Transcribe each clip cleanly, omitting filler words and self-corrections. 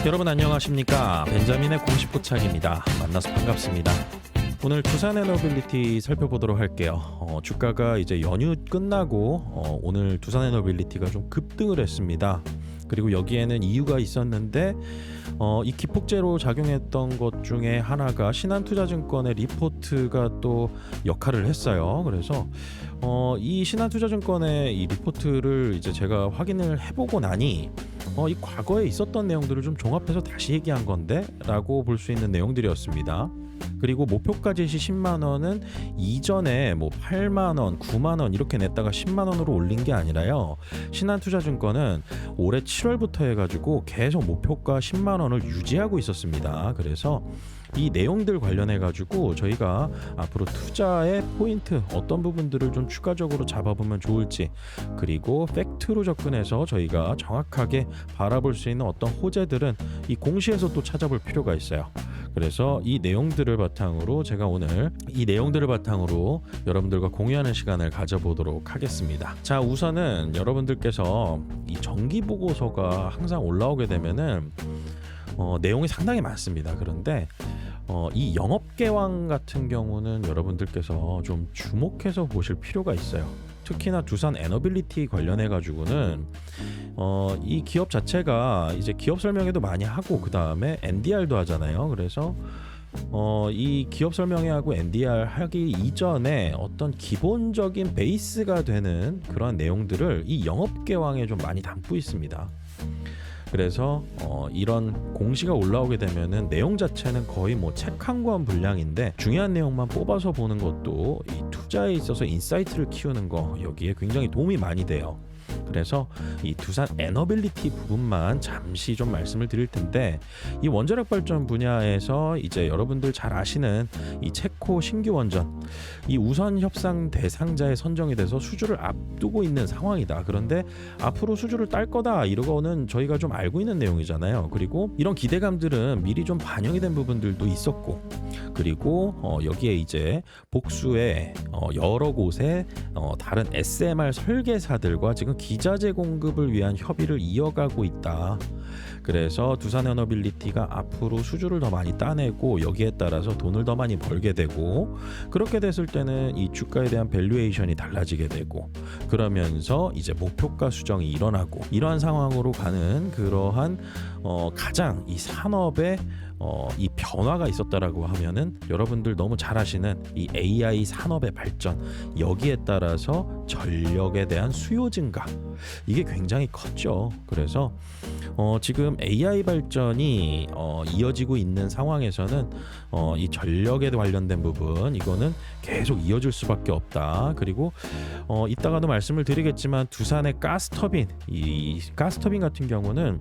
여러분 안녕하십니까? 벤자민의 공식 포착입니다. 만나서 반갑습니다. 오늘 두산 에너빌리티 살펴보도록 할게요. 주가가 이제 연휴 끝나고 오늘 두산 에너빌리티가 좀 급등을 했습니다. 그리고 여기에는 이유가 있었는데 이 기폭제로 작용했던 것 중에 하나가 신한투자증권의 리포트가 또 역할을 했어요. 그래서 이 신한투자증권의 이 리포트를 이제 제가 확인을 해보고 나니 이 과거에 있었던 내용들을 좀 종합해서 다시 얘기한 건데 라고 볼 수 있는 내용들이었습니다. 그리고 목표가 제시 10만 원은 이전에 뭐 8만 원, 9만 원 이렇게 냈다가 10만 원으로 올린 게 아니라요. 신한투자증권은 올해 7월부터 해가지고 계속 목표가 10만 원을 유지하고 있었습니다. 그래서 이 내용들 관련해 가지고 저희가 앞으로 투자의 포인트 어떤 부분들을 좀 추가적으로 잡아보면 좋을지, 그리고 팩트로 접근해서 저희가 정확하게 바라볼 수 있는 어떤 호재들은 이 공시에서 또 찾아볼 필요가 있어요. 그래서 이 내용들을 바탕으로 제가 오늘 이 내용들을 바탕으로 여러분들과 공유하는 시간을 가져보도록 하겠습니다. 자, 우선은 여러분들께서 이 정기 보고서가 항상 올라오게 되면은 내용이 상당히 많습니다. 그런데 이 영업개황 같은 경우는 여러분들께서 좀 주목해서 보실 필요가 있어요. 특히나 두산 에너빌리티 관련해 가지고는 이 기업 자체가 이제 기업 설명회도 많이 하고 그 다음에 NDR도 하잖아요. 그래서 이 기업 설명회 하고 NDR 하기 이전에 어떤 기본적인 베이스가 되는 그런 내용들을 이 영업개황에 좀 많이 담고 있습니다. 그래서 이런 공시가 올라오게 되면은 내용 자체는 거의 뭐 책 한 권 분량인데 중요한 내용만 뽑아서 보는 것도 이 투자에 있어서 인사이트를 키우는 거 여기에 굉장히 도움이 많이 돼요. 그래서 이 두산 에너빌리티 부분만 잠시 좀 말씀을 드릴 텐데, 이 원자력 발전 분야에서 이제 여러분들 잘 아시는 이 체코 신규 원전 이 우선 협상 대상자에 선정이 돼서 수주를 앞두고 있는 상황이다. 그런데 앞으로 수주를 딸 거다 이러고는 저희가 좀 알고 있는 내용이잖아요. 그리고 이런 기대감들은 미리 좀 반영이 된 부분들도 있었고, 그리고 여기에 이제 복수의 여러 곳의 다른 SMR 설계사들과 지금 기자재 공급을 위한 협의를 이어가고 있다. 그래서 두산 에너빌리티가 앞으로 수주를 더 많이 따내고 여기에 따라서 돈을 더 많이 벌게 되고, 그렇게 됐을 때는 이 주가에 대한 밸류에이션이 달라지게 되고, 그러면서 이제 목표가 수정이 일어나고, 이러한 상황으로 가는 그러한 가장 이 산업의 이 변화가 있었다라고 하면은 여러분들 너무 잘 아시는 이 AI 산업의 발전, 여기에 따라서 전력에 대한 수요 증가, 이게 굉장히 컸죠. 그래서 지금 AI 발전이 이어지고 있는 상황에서는 이 전력에 관련된 부분 이거는 계속 이어질 수밖에 없다. 그리고 이따가도 말씀을 드리겠지만 두산의 가스터빈, 이 가스터빈 같은 경우는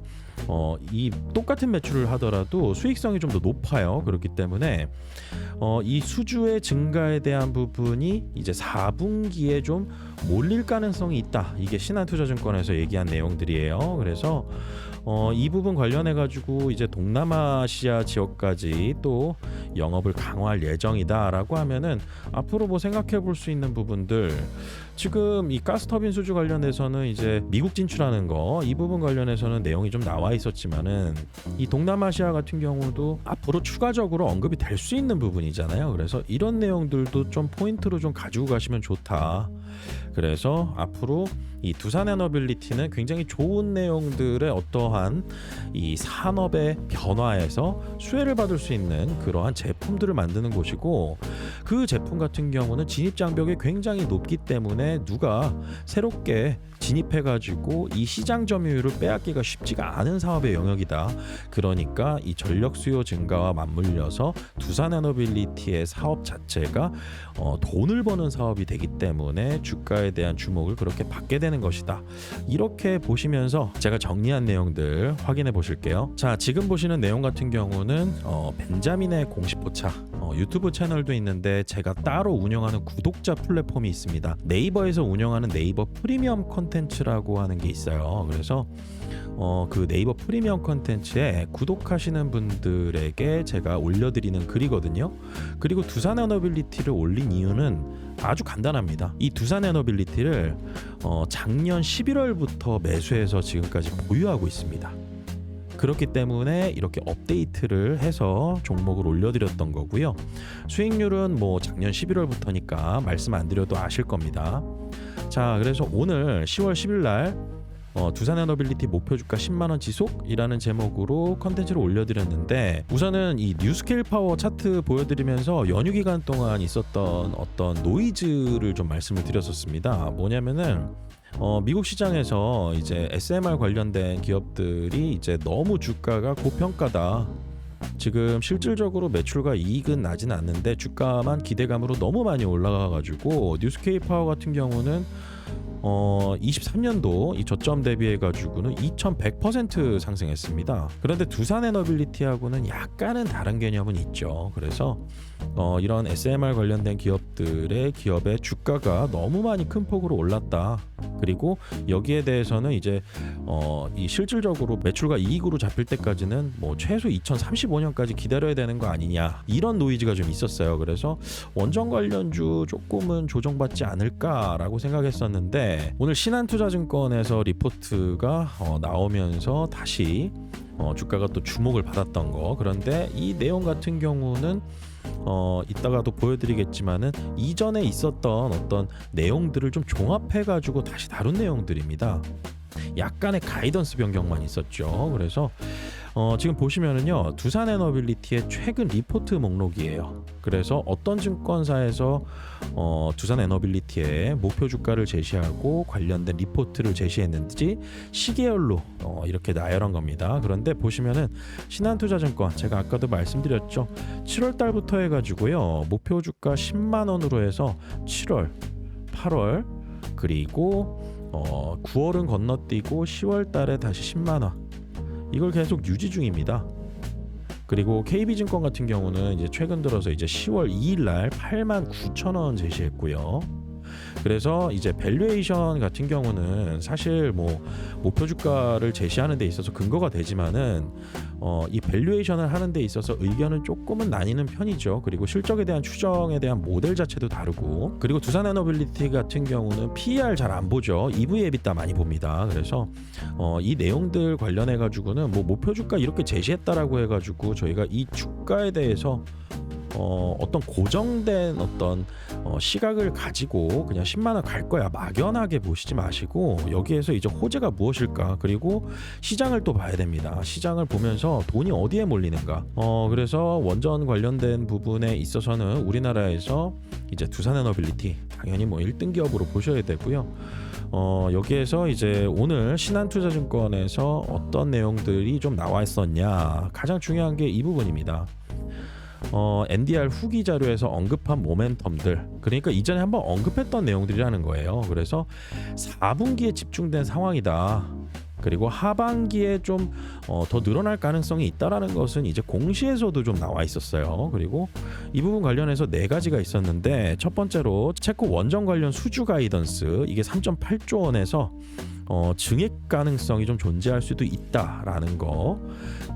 이 똑같은 매출을 하더라도 수익성이 좀 더 높아요. 그렇기 때문에 이 수주의 증가에 대한 부분이 이제 4분기에 좀 몰릴 가능성이 있다. 이게 신한투자증권에서 얘기한 내용들이에요. 그래서 이 부분 관련해 가지고 이제 동남아시아 지역까지 또 영업을 강화할 예정이다라고 하면은 앞으로 뭐 생각해 볼 수 있는 부분들, 지금 이 가스터빈 수주 관련해서는 이제 미국 진출하는 거 이 부분 관련해서는 내용이 좀 나와 있었지만은 이 동남아시아 같은 경우도 앞으로 추가적으로 언급이 될 수 있는 부분이잖아요. 그래서 이런 내용들도 좀 포인트로 좀 가지고 가시면 좋다. 그래서 앞으로 이 두산 에너빌리티는 굉장히 좋은 내용들의 어떠한 이 산업의 변화에서 수혜를 받을 수 있는 그러한 제품들을 만드는 곳이고, 그 제품 같은 경우는 진입 장벽이 굉장히 높기 때문에 누가 새롭게 진입해가지고 이 시장 점유율을 빼앗기가 쉽지가 않은 사업의 영역이다. 그러니까 이 전력 수요 증가와 맞물려서 두산 에너빌리티의 사업 자체가 돈을 버는 사업이 되기 때문에 주가에 대한 주목을 그렇게 받게 되는 것이다. 이렇게 보시면서 제가 정리한 내용들 확인해 보실게요. 자, 지금 보시는 내용 같은 경우는 벤자민의 공식 포차 유튜브 채널도 있는데 제가 따로 운영하는 구독자 플랫폼이 있습니다. 네이버에서 운영하는 네이버 프리미엄 콘텐츠라고 하는 게 있어요. 그래서 그 네이버 프리미엄 콘텐츠에 구독하시는 분들에게 제가 올려드리는 글이거든요. 그리고 두산 에너빌리티를 올린 이유는 아주 간단합니다. 이 두산 에너빌리티를 작년 11월부터 매수해서 지금까지 보유하고 있습니다. 그렇기 때문에 이렇게 업데이트를 해서 종목을 올려드렸던 거고요. 수익률은 뭐 작년 11월부터니까 말씀 안 드려도 아실 겁니다. 자, 그래서 오늘 10월 10일 날 두산에너빌리티 목표 주가 10만원 지속이라는 제목으로 컨텐츠를 올려드렸는데, 우선은 이 뉴스케일 파워 차트 보여드리면서 연휴 기간 동안 있었던 어떤 노이즈를 좀 말씀을 드렸었습니다. 뭐냐면은 미국 시장에서 이제 SMR 관련된 기업들이 이제 너무 주가가 고평가다, 지금 실질적으로 매출과 이익은 나진 않는데 주가만 기대감으로 너무 많이 올라가가지고 뉴스케일 파워 같은 경우는 23년도 이 저점 대비해 가지고는 2100% 상승했습니다. 그런데 두산에너빌리티하고는 약간은 다른 개념은 있죠. 그래서 이런 SMR 관련된 기업의 주가가 너무 많이 큰 폭으로 올랐다. 그리고 여기에 대해서는 이제 이 실질적으로 매출과 이익으로 잡힐 때까지는 뭐 최소 2035년까지 기다려야 되는 거 아니냐, 이런 노이즈가 좀 있었어요. 그래서 원전 관련주 조금은 조정받지 않을까라고 생각했었는데, 오늘 신한투자증권에서 리포트가 나오면서 다시 주가가 또 주목을 받았던 거. 그런데 이 내용 같은 경우는 이따가도 보여드리겠지만은 이전에 있었던 어떤 내용들을 좀 종합해가지고 다시 다룬 내용들입니다. 약간의 가이던스 변경만 있었죠. 그래서 지금 보시면은요, 두산에너빌리티의 최근 리포트 목록이에요. 그래서 어떤 증권사에서 두산에너빌리티의 목표 주가를 제시하고 관련된 리포트를 제시했는지 시계열로 이렇게 나열한 겁니다. 그런데 보시면은 신한투자증권, 제가 아까도 말씀드렸죠, 7월 달부터 해가지고요 목표 주가 10만 원으로 해서 7월, 8월, 그리고 9월은 건너뛰고 10월 달에 다시 10만 원, 이걸 계속 유지 중입니다. 그리고 KB증권 같은 경우는 이제 최근 들어서 이제 10월 2일 날 89,000원 제시했고요. 그래서 이제 밸류에이션 같은 경우는 사실 뭐 목표 주가를 제시하는 데 있어서 근거가 되지만은 이 밸류에이션을 하는 데 있어서 의견은 조금은 나뉘는 편이죠. 그리고 실적에 대한 추정에 대한 모델 자체도 다르고, 그리고 두산에너빌리티 같은 경우는 PER 잘 안 보죠. EV/EBITDA 많이 봅니다. 그래서 이 내용들 관련해 가지고는 뭐 목표 주가 이렇게 제시했다라고 해 가지고 저희가 이 주가에 대해서 어떤 고정된 어떤 시각을 가지고 그냥 10만 원 갈 거야 막연하게 보시지 마시고, 여기에서 이제 호재가 무엇일까, 그리고 시장을 또 봐야 됩니다. 시장을 보면서 돈이 어디에 몰리는가. 그래서 원전 관련된 부분에 있어서는 우리나라에서 이제 두산에너빌리티 당연히 뭐 1등 기업으로 보셔야 되고요. 여기에서 이제 오늘 신한투자증권에서 어떤 내용들이 좀 나와 있었냐, 가장 중요한 게 이 부분입니다. NDR 후기 자료에서 언급한 모멘텀들, 그러니까 이전에 한번 언급했던 내용들이라는 거예요. 그래서 4분기에 집중된 상황이다. 그리고 하반기에 좀 더 늘어날 가능성이 있다라는 것은 이제 공시에서도 좀 나와 있었어요. 그리고 이 부분 관련해서 4가지가 있었는데, 첫 번째로 체코 원전 관련 수주 가이던스, 이게 3.8조 원에서 증액 가능성이 좀 존재할 수도 있다라는 거,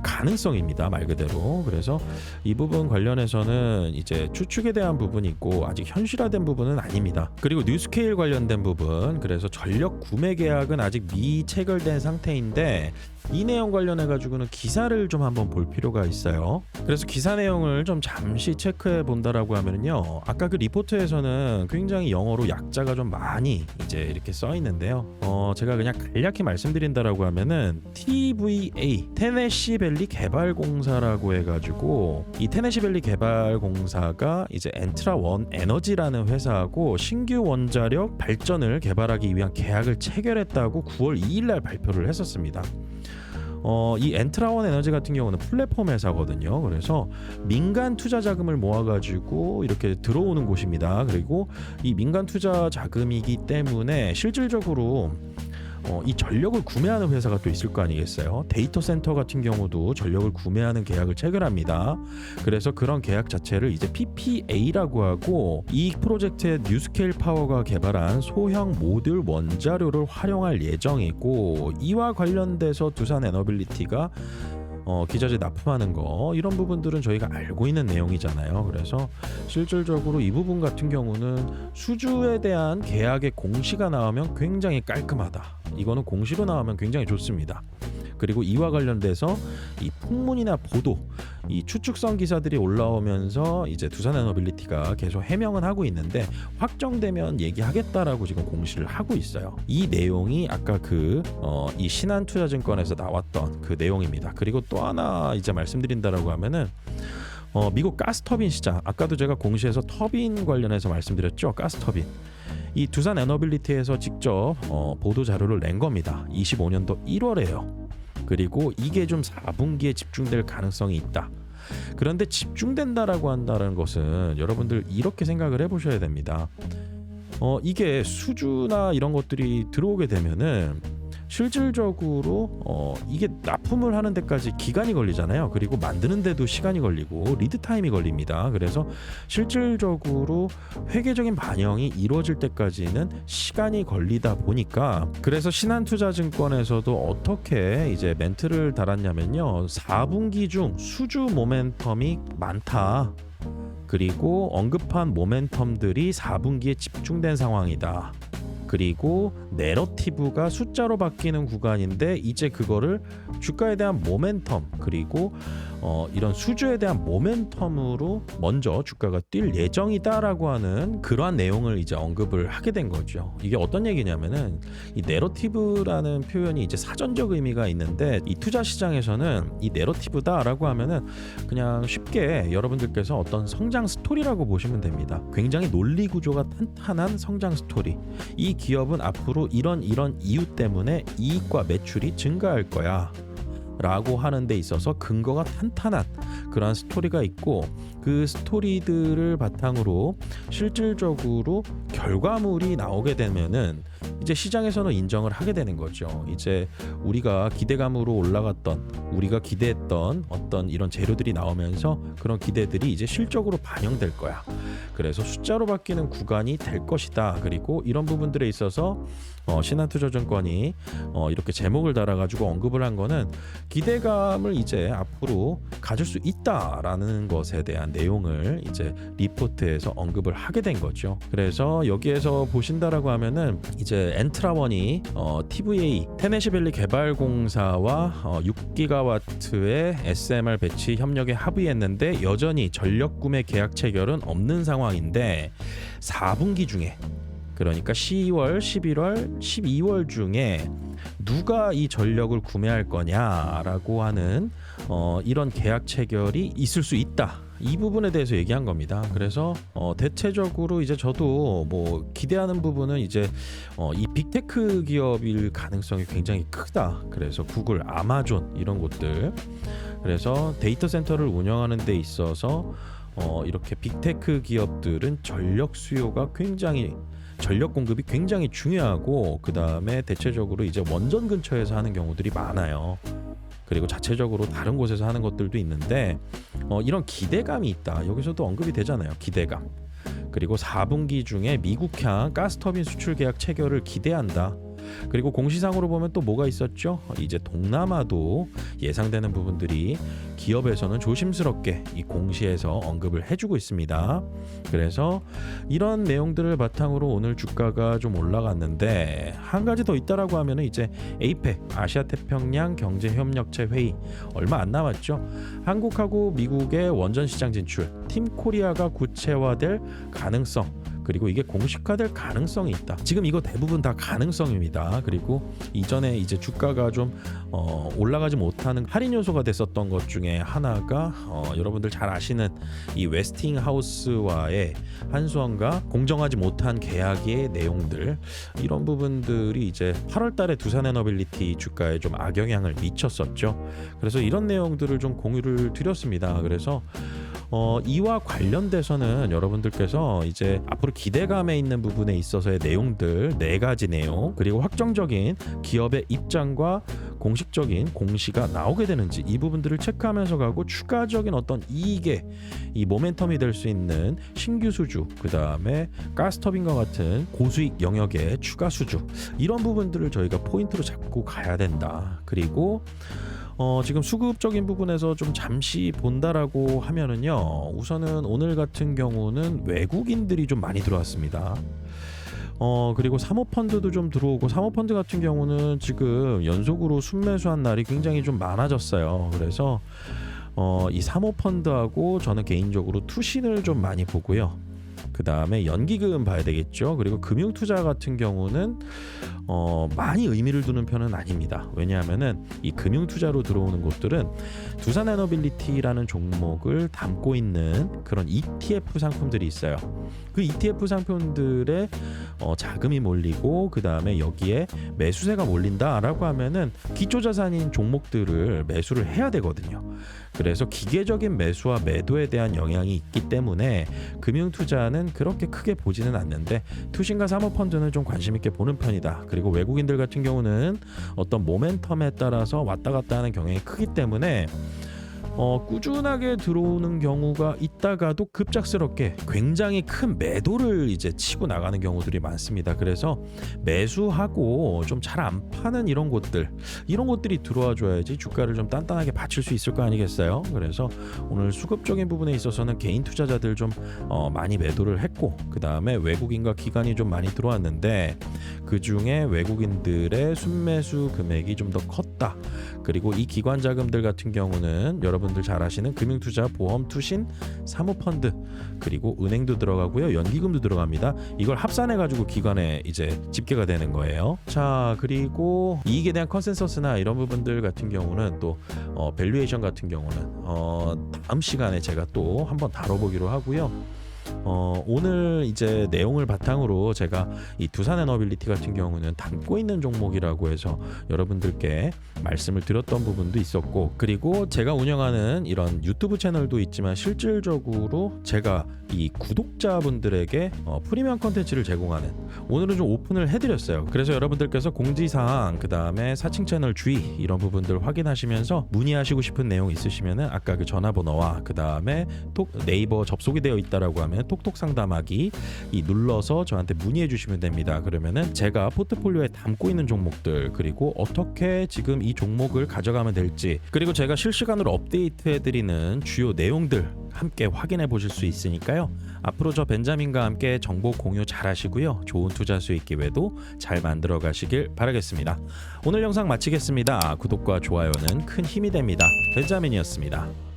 가능성입니다, 말 그대로. 그래서 이 부분 관련해서는 이제 추측에 대한 부분이 있고 아직 현실화된 부분은 아닙니다. 그리고 뉴스케일 관련된 부분, 그래서 전력 구매 계약은 아직 미체결된 상태인데 이 내용 관련해 가지고는 기사를 좀 한번 볼 필요가 있어요. 그래서 기사 내용을 좀 잠시 체크해 본다라고 하면요, 아까 그 리포트에서는 굉장히 영어로 약자가 좀 많이 이제 이렇게 써 있는데요. 제가 그냥 간략히 말씀드린다라고 하면은 TVA, 테네시 밸리 개발공사라고 해가지고, 이 테네시 밸리 개발공사가 이제 엔트라원 에너지라는 회사하고 신규 원자력 발전을 개발하기 위한 계약을 체결했다고 9월 2일 날 발표를 했었습니다. 이 엔트라원 에너지 같은 경우는 플랫폼 회사거든요. 그래서 민간 투자 자금을 모아가지고 이렇게 들어오는 곳입니다. 그리고 이 민간 투자 자금이기 때문에 실질적으로 이 전력을 구매하는 회사가 또 있을 거 아니겠어요. 데이터 센터 같은 경우도 전력을 구매하는 계약을 체결합니다. 그래서 그런 계약 자체를 이제 PPA라고 하고, 이 프로젝트의 뉴스케일 파워가 개발한 소형 모듈 원자료를 활용할 예정이고, 이와 관련돼서 두산에너빌리티가 기저제 납품하는 거, 이런 부분들은 저희가 알고 있는 내용이잖아요. 그래서 실질적으로 이 부분 같은 경우는 수주에 대한 계약의 공시가 나오면 굉장히 깔끔하다. 이거는 공시로 나오면 굉장히 좋습니다. 그리고 이와 관련돼서 이 풍문이나 보도, 이 추측성 기사들이 올라오면서 이제 두산에너빌리티가 계속 해명은 하고 있는데 확정되면 얘기하겠다라고 지금 공시를 하고 있어요. 이 내용이 아까 이 신한투자증권에서 나왔던 그 내용입니다. 그리고 또 하나 이제 말씀드린다라고 하면은 미국 가스터빈 시장, 아까도 제가 공시에서 터빈 관련해서 말씀드렸죠. 가스터빈. 이 두산에너빌리티에서 직접 보도 자료를 낸 겁니다. 25년도 1월에요. 그리고 이게 좀 4분기에 집중될 가능성이 있다. 그런데 집중된다라고 한다는 것은 여러분들 이렇게 생각을 해보셔야 됩니다. 이게 수주나 이런 것들이 들어오게 되면은 실질적으로 이게 납품을 하는 데까지 기간이 걸리잖아요. 그리고 만드는 데도 시간이 걸리고 리드 타임이 걸립니다. 그래서 실질적으로 회계적인 반영이 이루어질 때까지는 시간이 걸리다 보니까, 그래서 신한투자증권에서도 어떻게 이제 멘트를 달았냐면요. 4분기 중 수주 모멘텀이 많다. 그리고 언급한 모멘텀들이 4분기에 집중된 상황이다. 그리고 내러티브가 숫자로 바뀌는 구간인데 이제 그거를 주가에 대한 모멘텀, 그리고 이런 수주에 대한 모멘텀으로 먼저 주가가 뛸 예정이다라고 하는 그러한 내용을 이제 언급을 하게 된 거죠. 이게 어떤 얘기냐면은 이 내러티브라는 표현이 이제 사전적 의미가 있는데 이 투자 시장에서는 이 내러티브다라고 하면은 그냥 쉽게 여러분들께서 어떤 성장 스토리라고 보시면 됩니다. 굉장히 논리 구조가 탄탄한 성장 스토리. 이 기업은 앞으로 이런 이유 때문에 이익과 매출이 증가할 거야 라고 하는 데 있어서 근거가 탄탄한 그러한 스토리가 있고, 그 스토리들을 바탕으로 실질적으로 결과물이 나오게 되면은 이제 시장에서는 인정을 하게 되는 거죠. 이제 우리가 기대감으로 올라갔던, 우리가 기대했던 어떤 이런 재료들이 나오면서 그런 기대들이 이제 실적으로 반영될 거야. 그래서 숫자로 바뀌는 구간이 될 것이다. 그리고 이런 부분들에 있어서 신한투자증권이 이렇게 제목을 달아가지고 언급을 한 거는 기대감을 이제 앞으로 가질 수 있다라는 것에 대한 내용을 이제 리포트에서 언급을 하게 된 거죠. 그래서 여기에서 보신다라고 하면은 이제 엔트라원이 TVA 테네시밸리 개발공사와 6기가와트의 SMR 배치 협력에 합의했는데 여전히 전력 구매 계약 체결은 없는 상황인데 4분기 중에, 그러니까 10월, 11월, 12월 중에 누가 이 전력을 구매할 거냐라고 하는 이런 계약 체결이 있을 수 있다. 이 부분에 대해서 얘기한 겁니다. 그래서 대체적으로 이제 저도 뭐 기대하는 부분은 이제 이 빅테크 기업일 가능성이 굉장히 크다. 그래서 구글, 아마존 이런 곳들, 그래서 데이터 센터를 운영하는 데 있어서 이렇게 빅테크 기업들은 전력 공급이 굉장히 중요하고, 그 다음에 대체적으로 이제 원전 근처에서 하는 경우들이 많아요. 그리고 자체적으로 다른 곳에서 하는 것들도 있는데 이런 기대감이 있다. 여기서도 언급이 되잖아요. 기대감. 그리고 4분기 중에 미국향 가스터빈 수출 계약 체결을 기대한다. 그리고 공시상으로 보면 또 뭐가 있었죠? 이제 동남아도 예상되는 부분들이 기업에서는 조심스럽게 이 공시에서 언급을 해주고 있습니다. 그래서 이런 내용들을 바탕으로 오늘 주가가 좀 올라갔는데, 한 가지 더 있다라고 하면은 이제 APEC 아시아태평양 경제협력체 회의 얼마 안 남았죠. 한국하고 미국의 원전 시장 진출, 팀 코리아가 구체화될 가능성, 그리고 이게 공식화될 가능성이 있다. 지금 이거 대부분 다 가능성입니다. 그리고 이전에 이제 주가가 좀 올라가지 못하는 할인 요소가 됐었던 것 중에 하나가 여러분들 잘 아시는 이 웨스팅하우스와의 한수원과 공정하지 못한 계약의 내용들, 이런 부분들이 이제 8월 달에 두산에너빌리티 주가에 좀 악영향을 미쳤었죠. 그래서 이런 내용들을 좀 공유를 드렸습니다. 그래서 이와 관련돼서는 여러분들께서 이제 앞으로 기대감에 있는 부분에 있어서의 내용들 4가지 내용, 그리고 확정적인 기업의 입장과 공식적인 공시가 나오게 되는지 이 부분들을 체크하면서 가고, 추가적인 어떤 이익의 이 모멘텀이 될 수 있는 신규 수주, 그 다음에 가스터빈과 같은 고수익 영역의 추가 수주, 이런 부분들을 저희가 포인트로 잡고 가야 된다. 그리고 지금 수급적인 부분에서 좀 잠시 본다라고 하면은요, 우선은 오늘 같은 경우는 외국인들이 좀 많이 들어왔습니다. 그리고 사모펀드도 좀 들어오고, 사모펀드 같은 경우는 지금 연속으로 순매수한 날이 굉장히 좀 많아졌어요. 그래서 이 사모펀드하고 저는 개인적으로 투신을 좀 많이 보고요. 그 다음에 연기금 봐야 되겠죠. 그리고 금융투자 같은 경우는 많이 의미를 두는 편은 아닙니다. 왜냐하면은 이 금융투자로 들어오는 곳들은 두산에너빌리티라는 종목을 담고 있는 그런 ETF 상품들이 있어요. 그 ETF 상품들에 자금이 몰리고, 그 다음에 여기에 매수세가 몰린다라고 하면은 기초자산인 종목들을 매수를 해야 되거든요. 그래서 기계적인 매수와 매도에 대한 영향이 있기 때문에 금융투자는 그렇게 크게 보지는 않는데, 투신과 사모펀드는 좀 관심 있게 보는 편이다. 그리고 외국인들 같은 경우는 어떤 모멘텀에 따라서 왔다 갔다 하는 경향이 크기 때문에 꾸준하게 들어오는 경우가 있다가도 급작스럽게 굉장히 큰 매도를 이제 치고 나가는 경우들이 많습니다. 그래서 매수하고 좀 잘 안 파는 이런 곳들이 들어와 줘야지 주가를 좀 단단하게 받칠 수 있을 거 아니겠어요? 그래서 오늘 수급적인 부분에 있어서는 개인 투자자들 좀 많이 매도를 했고, 그 다음에 외국인과 기관이 좀 많이 들어왔는데 그 중에 외국인들의 순매수 금액이 좀 더 컸다. 그리고 이 기관 자금들 같은 경우는 여러분들 잘 아시는 금융투자, 보험, 투신, 사모펀드, 그리고 은행도 들어가고요, 연기금도 들어갑니다. 이걸 합산해 가지고 기관에 이제 집계가 되는 거예요. 자, 그리고 이익에 대한 컨센서스나 이런 부분들 같은 경우는 또 밸류에이션 같은 경우는 다음 시간에 제가 또 한번 다뤄보기로 하고요. 오늘 이제 내용을 바탕으로 제가 이 두산에너빌리티 같은 경우는 담고 있는 종목이라고 해서 여러분들께 말씀을 드렸던 부분도 있었고, 그리고 제가 운영하는 이런 유튜브 채널도 있지만 실질적으로 제가 이 구독자분들에게 프리미엄 컨텐츠를 제공하는, 오늘은 좀 오픈을 해드렸어요. 그래서 여러분들께서 공지사항, 그 다음에 사칭 채널 주의 이런 부분들 확인하시면서 문의하시고 싶은 내용 있으시면은 아까 그 전화번호와 그 다음에 네이버 접속이 되어 있다라고 하면 톡톡 상담하기 눌러서 저한테 문의해 주시면 됩니다. 그러면은 제가 포트폴리오에 담고 있는 종목들, 그리고 어떻게 지금 이 종목을 가져가면 될지, 그리고 제가 실시간으로 업데이트 해드리는 주요 내용들 함께 확인해 보실 수 있으니까요. 앞으로 저 벤자민과 함께 정보 공유 잘 하시고요. 좋은 투자 수익 기회도 잘 만들어 가시길 바라겠습니다. 오늘 영상 마치겠습니다. 구독과 좋아요는 큰 힘이 됩니다. 벤자민이었습니다.